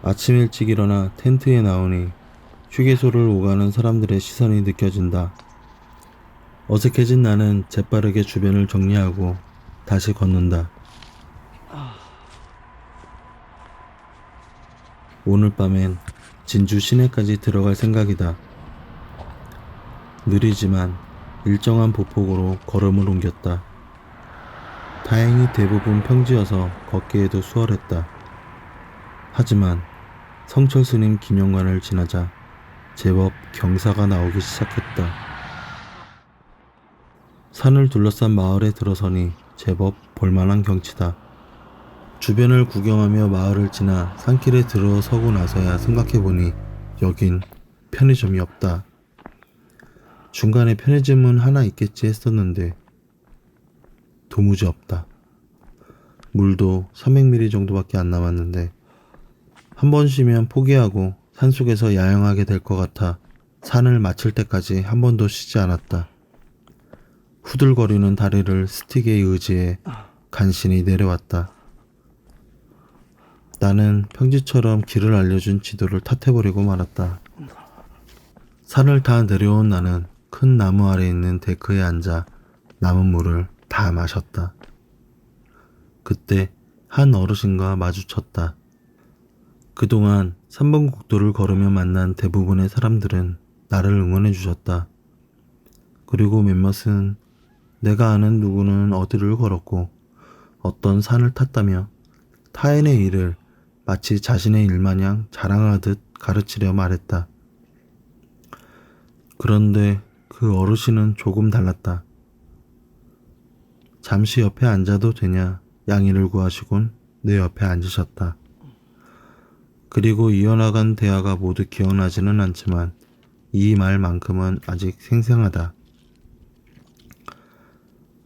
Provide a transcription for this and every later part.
아침 일찍 일어나 텐트에 나오니 휴게소를 오가는 사람들의 시선이 느껴진다. 어색해진 나는 재빠르게 주변을 정리하고 다시 걷는다. 오늘 밤엔 진주 시내까지 들어갈 생각이다. 느리지만 일정한 보폭으로 걸음을 옮겼다. 다행히 대부분 평지여서 걷기에도 수월했다. 하지만 성철스님 기념관을 지나자 제법 경사가 나오기 시작했다. 산을 둘러싼 마을에 들어서니 제법 볼만한 경치다. 주변을 구경하며 마을을 지나 산길에 들어서고 나서야 생각해보니 여긴 편의점이 없다. 중간에 편의점은 하나 있겠지 했었는데 도무지 없다. 물도 300ml 정도밖에 안 남았는데 한 번 쉬면 포기하고 산속에서 야영하게 될 것 같아 산을 마칠 때까지 한 번도 쉬지 않았다. 후들거리는 다리를 스틱에 의지해 간신히 내려왔다. 나는 평지처럼 길을 알려준 지도를 탓해버리고 말았다. 산을 다 내려온 나는 큰 나무 아래 있는 데크에 앉아 남은 물을 다 마셨다. 그때 한 어르신과 마주쳤다. 그동안 3번 국도를 걸으며 만난 대부분의 사람들은 나를 응원해 주셨다. 그리고 몇몇은 내가 아는 누구는 어디를 걸었고 어떤 산을 탔다며 타인의 일을 마치 자신의 일마냥 자랑하듯 가르치려 말했다. 그런데 그 어르신은 조금 달랐다. 잠시 옆에 앉아도 되냐 양해를 구하시곤 내 옆에 앉으셨다. 그리고 이어나간 대화가 모두 기억나지는 않지만 이 말만큼은 아직 생생하다.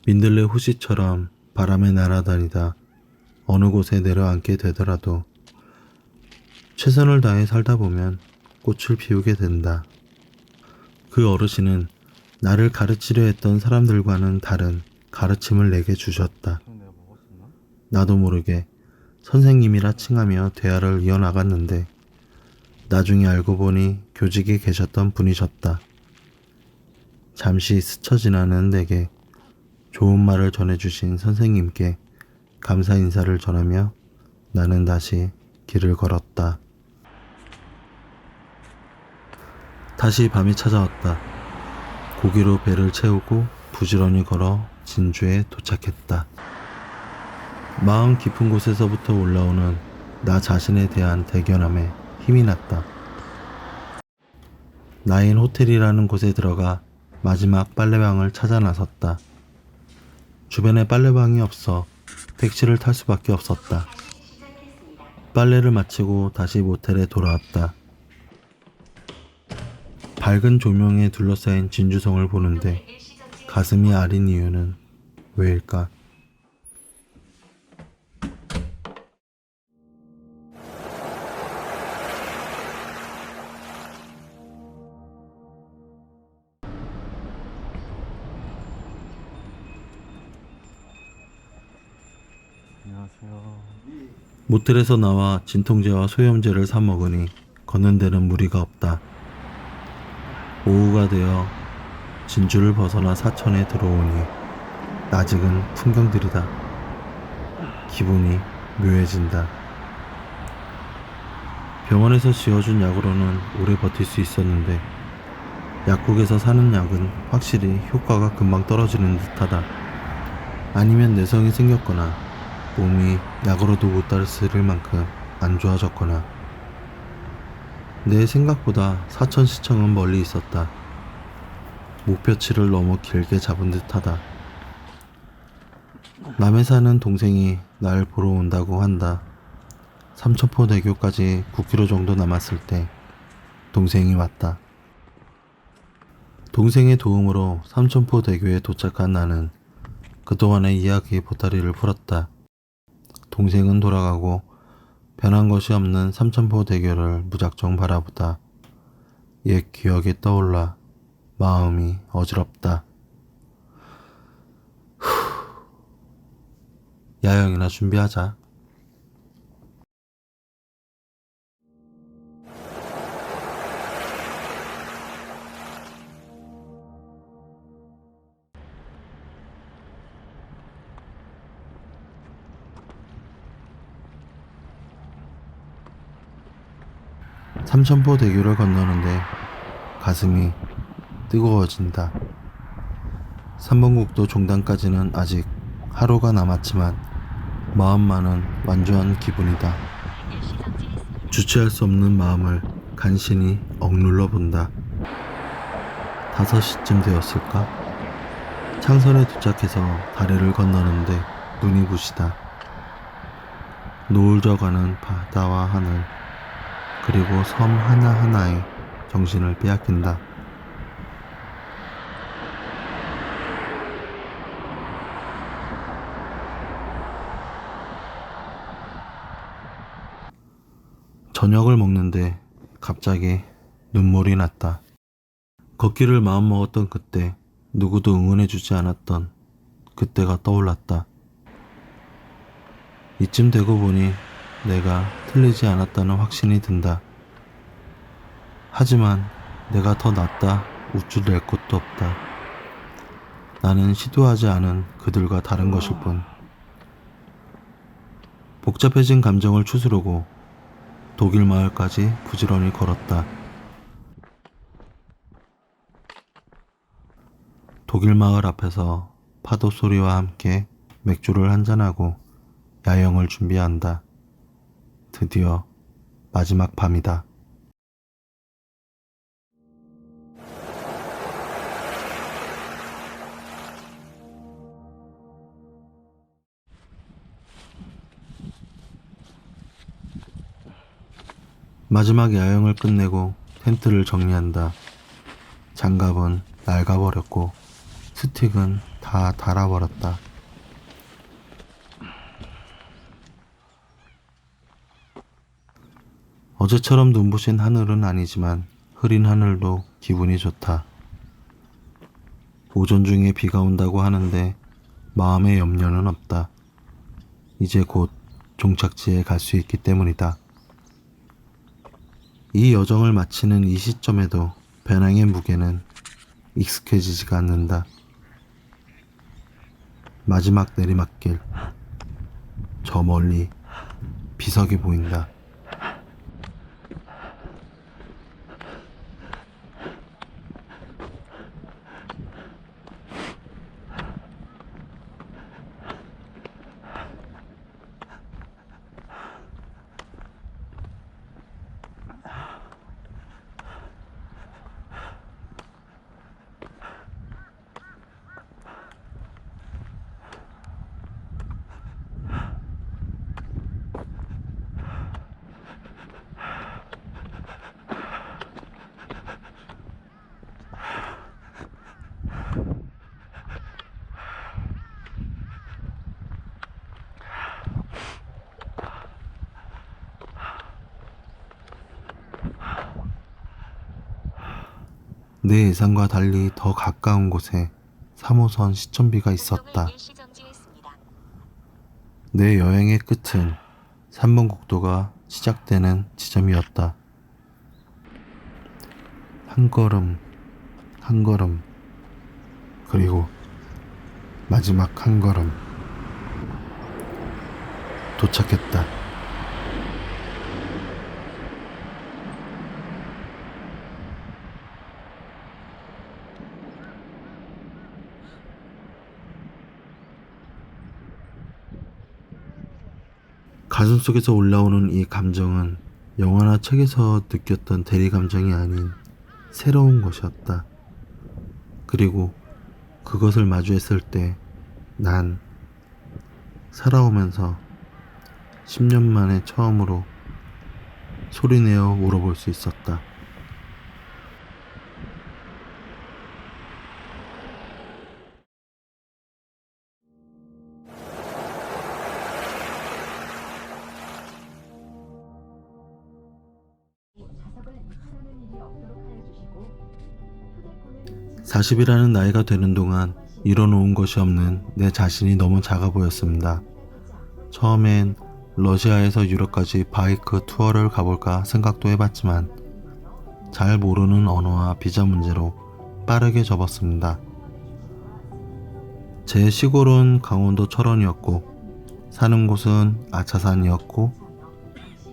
민들레 호시처럼 바람에 날아다니다 어느 곳에 내려앉게 되더라도 최선을 다해 살다 보면 꽃을 피우게 된다. 그 어르신은 나를 가르치려 했던 사람들과는 다른 가르침을 내게 주셨다. 나도 모르게 선생님이라 칭하며 대화를 이어나갔는데 나중에 알고 보니 교직에 계셨던 분이셨다. 잠시 스쳐 지나는 내게 좋은 말을 전해주신 선생님께 감사 인사를 전하며 나는 다시 길을 걸었다. 다시 밤이 찾아왔다. 고기로 배를 채우고 부지런히 걸어 진주에 도착했다. 마음 깊은 곳에서부터 올라오는 나 자신에 대한 대견함에 힘이 났다. 나인 호텔이라는 곳에 들어가 마지막 빨래방을 찾아 나섰다. 주변에 빨래방이 없어 택시를 탈 수밖에 없었다. 빨래를 마치고 다시 모텔에 돌아왔다. 밝은 조명에 둘러싸인 진주성을 보는데 가슴이 아린 이유는 왜일까? 안녕하세요. 모텔에서 나와 진통제와 소염제를 사 먹으니 걷는 데는 무리가 없다. 오후가 되어 진주를 벗어나 사천에 들어오니 낯익은 풍경들이다. 기분이 묘해진다. 병원에서 지어준 약으로는 오래 버틸 수 있었는데 약국에서 사는 약은 확실히 효과가 금방 떨어지는 듯하다. 아니면 내성이 생겼거나 몸이 약으로도 못 다스릴 만큼 안 좋아졌거나. 내 생각보다 사천시청은 멀리 있었다. 목표치를 너무 길게 잡은 듯하다. 남해 사는 동생이 날 보러 온다고 한다. 삼천포대교까지 9km 정도 남았을 때 동생이 왔다. 동생의 도움으로 삼천포대교에 도착한 나는 그동안의 이야기의 보따리를 풀었다. 동생은 돌아가고 변한 것이 없는 삼천포대교를 무작정 바라보다 옛 기억이 떠올라 마음이 어지럽다. 야영이나 준비하자. 삼천포 대교를 건너는데 가슴이 뜨거워진다. 3번국도 종단까지는 아직 하루가 남았지만 마음만은 완주한 기분이다. 주체할 수 없는 마음을 간신히 억눌러 본다. 5시쯤 되었을까? 창선에 도착해서 다리를 건너는데 눈이 부시다. 노을 져가는 바다와 하늘, 그리고 섬 하나하나에 정신을 빼앗긴다. 저녁을 먹는데 갑자기 눈물이 났다. 걷기를 마음먹었던 그때, 누구도 응원해주지 않았던 그때가 떠올랐다. 이쯤 되고 보니 내가 틀리지 않았다는 확신이 든다. 하지만 내가 더 낫다 우쭐 낼 곳도 없다. 나는 시도하지 않은 그들과 다른 것일 뿐. 복잡해진 감정을 추스르고 독일 마을까지 부지런히 걸었다. 독일 마을 앞에서 파도 소리와 함께 맥주를 한잔하고 야영을 준비한다. 드디어 마지막 밤이다. 마지막 야영을 끝내고 텐트를 정리한다. 장갑은 낡아버렸고 스틱은 다 닳아버렸다. 어제처럼 눈부신 하늘은 아니지만 흐린 하늘도 기분이 좋다. 오전 중에 비가 온다고 하는데 마음의 염려는 없다. 이제 곧 종착지에 갈 수 있기 때문이다. 이 여정을 마치는 이 시점에도 배낭의 무게는 익숙해지지가 않는다. 마지막 내리막길. 저 멀리 비석이 보인다. 내 예상과 달리 더 가까운 곳에 3호선 시청비가 있었다. 내 여행의 끝은 3번 국도가 시작되는 지점이었다. 한 걸음, 한 걸음, 그리고 마지막 한 걸음. 도착했다. 가슴속에서 올라오는 이 감정은 영화나 책에서 느꼈던 대리 감정이 아닌 새로운 것이었다. 그리고 그것을 마주했을 때 난 살아오면서 10년 만에 처음으로 소리내어 울어볼 수 있었다. (40이라는) 나이가 되는 동안 이뤄놓은 것이 없는 내 자신이 너무 작아 보였습니다. 처음엔 러시아에서 유럽까지 바이크 투어를 가볼까 생각도 해봤지만 잘 모르는 언어와 비자 문제로 빠르게 접었습니다. 제 시골은 강원도 철원이었고 사는 곳은 아차산이었고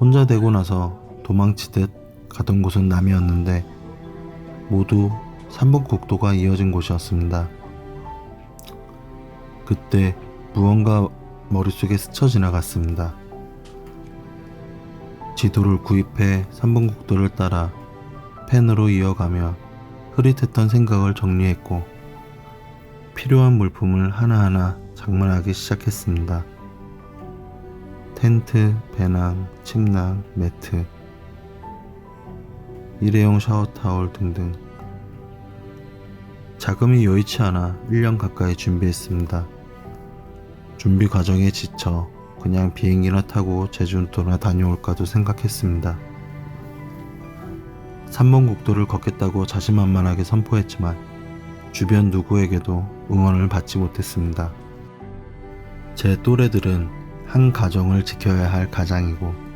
혼자 되고 나서 도망치듯 가던 곳은 남이었는데 모두 3번 국도가 이어진 곳이었습니다. 그때 무언가 머릿속에 스쳐 지나갔습니다. 지도를 구입해 3번 국도를 따라 펜으로 이어가며 흐릿했던 생각을 정리했고 필요한 물품을 하나하나 장만하기 시작했습니다. 텐트, 배낭, 침낭, 매트, 일회용 샤워타월 등등. 자금이 여의치 않아 1년 가까이 준비했습니다. 준비 과정에 지쳐 그냥 비행기나 타고 제주도나 다녀올까도 생각했습니다. 3번 국도를 걷겠다고 자신만만하게 선포했지만 주변 누구에게도 응원을 받지 못했습니다. 제 또래들은 한 가정을 지켜야 할 가장이고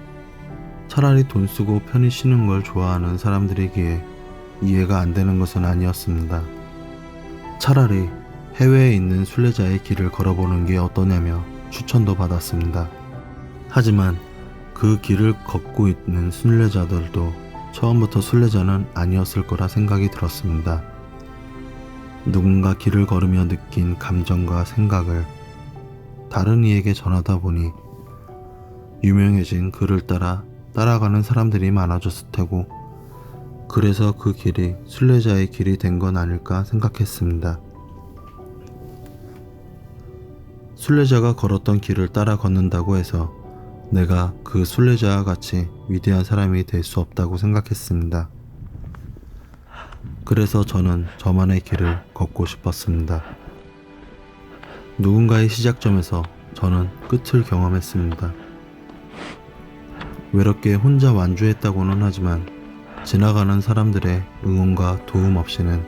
차라리 돈 쓰고 편히 쉬는 걸 좋아하는 사람들이기에 이해가 안 되는 것은 아니었습니다. 차라리 해외에 있는 순례자의 길을 걸어보는 게 어떠냐며 추천도 받았습니다. 하지만 그 길을 걷고 있는 순례자들도 처음부터 순례자는 아니었을 거라 생각이 들었습니다. 누군가 길을 걸으며 느낀 감정과 생각을 다른 이에게 전하다 보니 유명해진 그를 따라가는 사람들이 많아졌을 테고 그래서 그 길이 순례자의 길이 된 건 아닐까 생각했습니다. 순례자가 걸었던 길을 따라 걷는다고 해서 내가 그 순례자와 같이 위대한 사람이 될 수 없다고 생각했습니다. 그래서 저는 저만의 길을 걷고 싶었습니다. 누군가의 시작점에서 저는 끝을 경험했습니다. 외롭게 혼자 완주했다고는 하지만 지나가는 사람들의 응원과 도움 없이는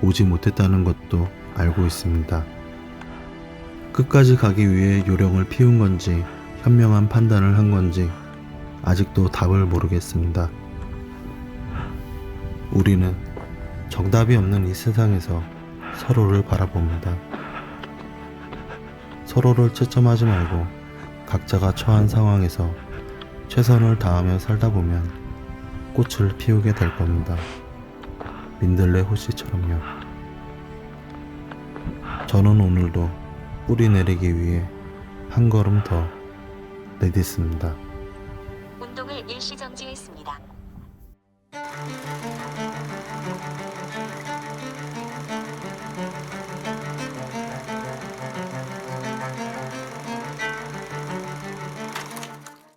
오지 못했다는 것도 알고 있습니다. 끝까지 가기 위해 요령을 피운 건지 현명한 판단을 한 건지 아직도 답을 모르겠습니다. 우리는 정답이 없는 이 세상에서 서로를 바라봅니다. 서로를 채점하지 말고 각자가 처한 상황에서 최선을 다하며 살다 보면 꽃을 피우게 될 겁니다. 민들레 호씨처럼요. 저는 오늘도 뿌리 내리기 위해 한 걸음 더 내딛습니다. 운동을 일시정지했습니다.